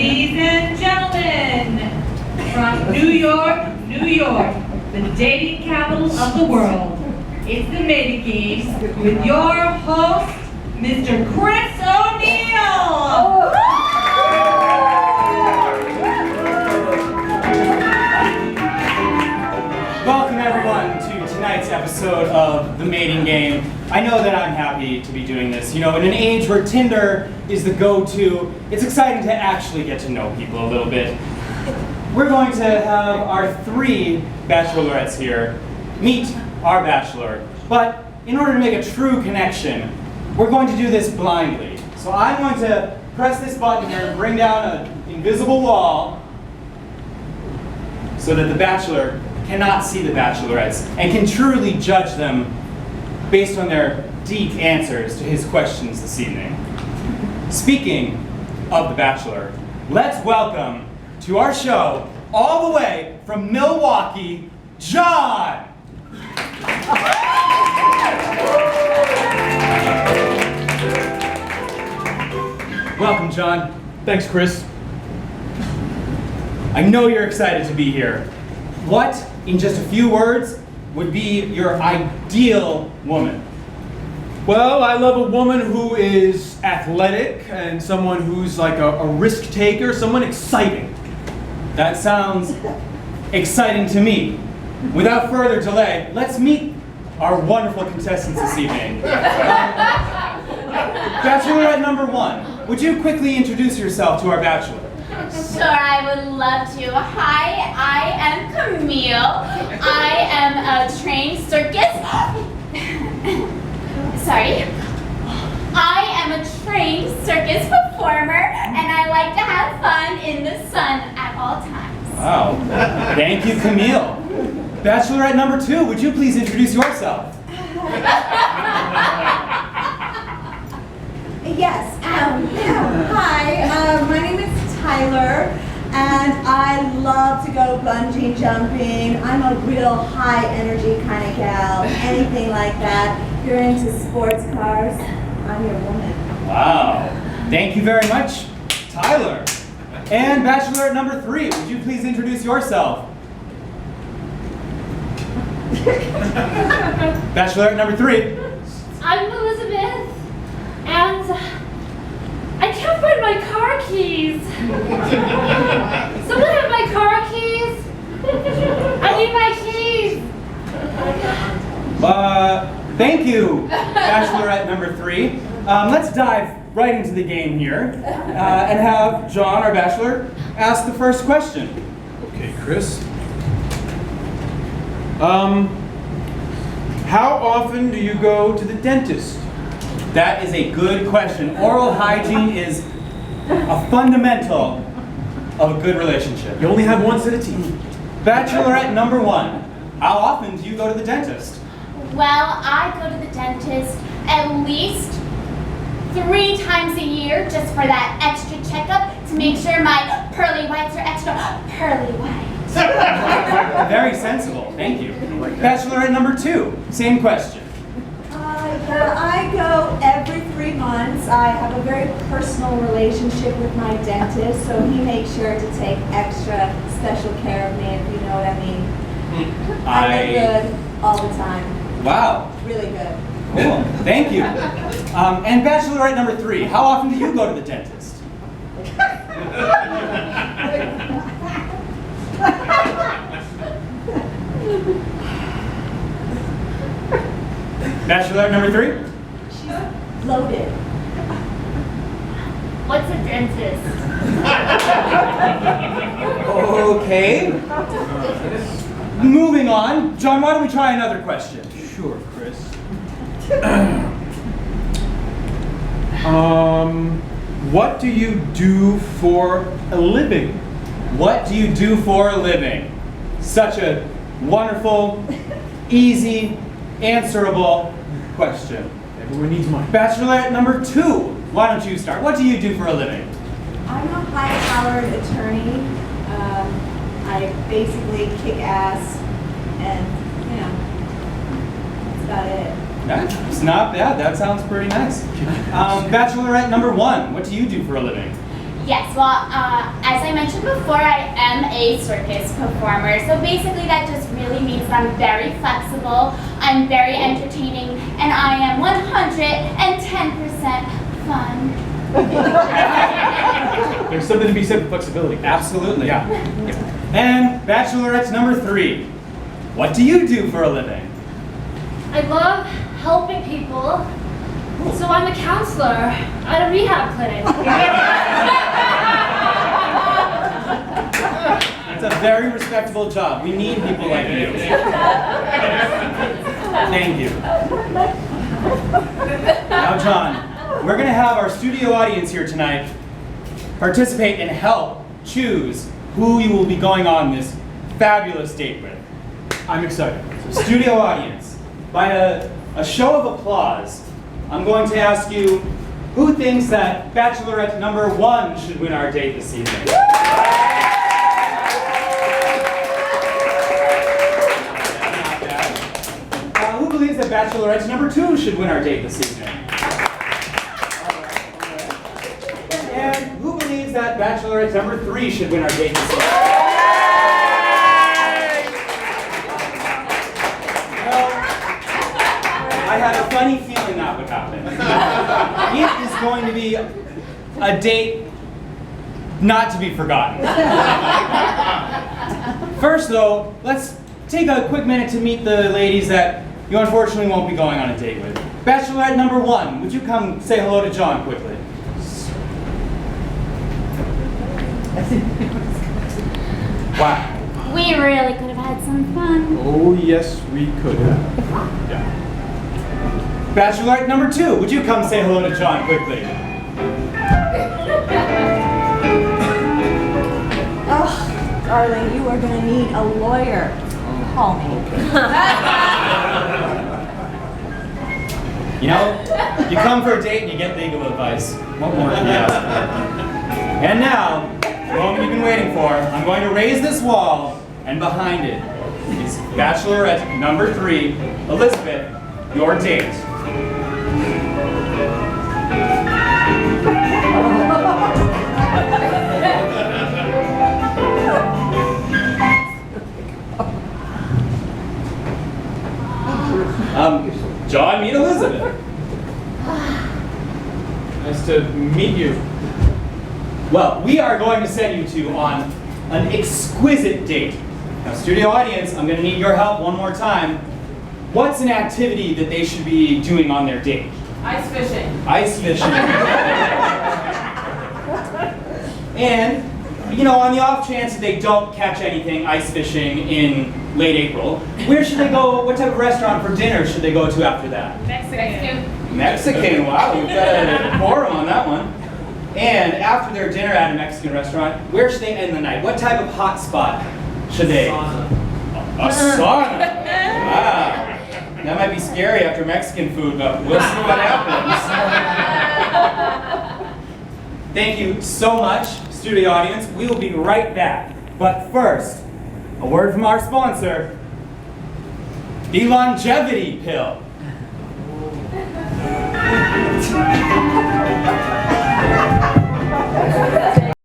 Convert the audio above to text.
Ladies and gentlemen, from New York, New York, the dating capital of the world, it's the Mating Game with your host, Mr. Chris O'Neill. Welcome everyone to tonight's episode of The Mating Game. I know that I'm happy to be doing this. You know, in an age where Tinder is the go-to, it's exciting to actually get to know people a little bit. We're going to have our three bachelorettes here meet our bachelor. But in order to make a true connection, we're going to do this blindly. So I'm going to press this button here and bring down an invisible wall so that the bachelor cannot see the bachelorettes and can truly judge them based on their deep answers to his questions this evening. Speaking of the bachelor, let's welcome to our show, all the way from Milwaukee, John! Welcome, John. Thanks, Chris. I know you're excited to be here. What, in just a few words, would be your ideal woman? Well, I love a woman who is athletic and someone who's like a risk taker, someone exciting. That sounds exciting to me. Without further delay, let's meet our wonderful contestants this evening. Bachelorette number one, would you quickly introduce yourself to our bachelor? Sure, I would love to. Hi, I am Camille. I am a trained circus. Sorry. I am a trained circus performer, and I like to have fun in the sun at all times. Wow. Thank you, Camille. Bachelorette number two, would you please introduce yourself? Yes. Hi. My name is Tyler, and I love to go bungee jumping. I'm a real high energy kind of gal. Anything like that. If you're into sports cars, I'm your woman. Wow. Thank you very much, Tyler. And Bachelorette number three, would you please introduce yourself? Bachelorette number three. I'm Elizabeth, and I can't find my car keys. Someone have my car keys? I need my keys. Thank you, Bachelorette number three. Let's dive right into the game here and have John, our bachelor, ask the first question. Okay, Chris. How often do you go to the dentist? That is a good question. Oral hygiene is a fundamental of a good relationship. You only have one set of teeth. Bachelorette number one, how often do you go to the dentist? Well, I go to the dentist at least 3 times a year just for that extra checkup to make sure my pearly whites are extra pearly white. Very sensible, thank you. Bachelorette number two, same question. Yeah, I go every 3 months. I have a very personal relationship with my dentist, so he makes sure to take extra special care of me, if you know what I mean. I look good all the time. Wow. Really good. Cool, thank you. And Bachelorette number three, how often do you go to the dentist? Bachelorette number three? She's loaded. What's a dentist? Okay. Moving on. John, why don't we try another question? Sure, Chris. What do you do for a living? What do you do for a living? Such a wonderful, easy, answerable question. Everyone needs money. Bachelorette number two, why don't you start? What do you do for a living? I'm a high-powered attorney. I basically kick ass, and that's about it. It's not bad. That sounds pretty nice. Bachelorette number one, what do you do for a living? Yes, well, as I mentioned before, I am a circus performer. So basically that just really means that I'm very flexible, I'm very entertaining, and I am 110% fun. There's something to be said for flexibility. Absolutely. Yeah. And Bachelorette number 3. What do you do for a living? I love helping people, so I'm a counselor at a rehab clinic. It's a very respectable job. We need people like you. Thank you. Now, John, we're going to have our studio audience here tonight participate and help choose who you will be going on this fabulous date with. I'm excited. So, studio audience, by a show of applause, I'm going to ask you who thinks that Bachelorette number 1 should win our date this evening. Who believes that Bachelorette number 2 should win our date this evening? And who believes that Bachelorette number 3 should win our date this evening? Well, I had a funny feeling that would happen. It is going to be a date not to be forgotten. First, though, let's take a quick minute to meet the ladies that you unfortunately won't be going on a date with. Bachelorette number 1, would you come say hello to John quickly? Wow. We really could have had some fun. Oh, yes, we could have. Yeah. Bachelorette number 2, would you come say hello to John quickly? Oh, darling, you are going to need a lawyer. Call me. You know, you come for a date and you get legal advice. What more can you ask for? And now, the moment you've been waiting for, I'm going to raise this wall, and behind it is Bachelorette number 3, Elizabeth, your date. John, meet Elizabeth. Nice to meet you. Well, we are going to send you two on an exquisite date. Now, studio audience, I'm going to need your help one more time. What's an activity that they should be doing on their date? Ice fishing. Ice fishing. And, you know, on the off chance that they don't catch anything ice fishing in late April, where should they go? What type of restaurant for dinner should they go to after that? Mexican. Mexican, wow, you've got a quorum on that one. And after their dinner at a Mexican restaurant, where should they end the night? What type of hot spot should they? A sauna. Wow. That might be scary after Mexican food, but we'll see what happens. Thank you so much, studio audience. We will be right back. But first, a word from our sponsor, the longevity pill.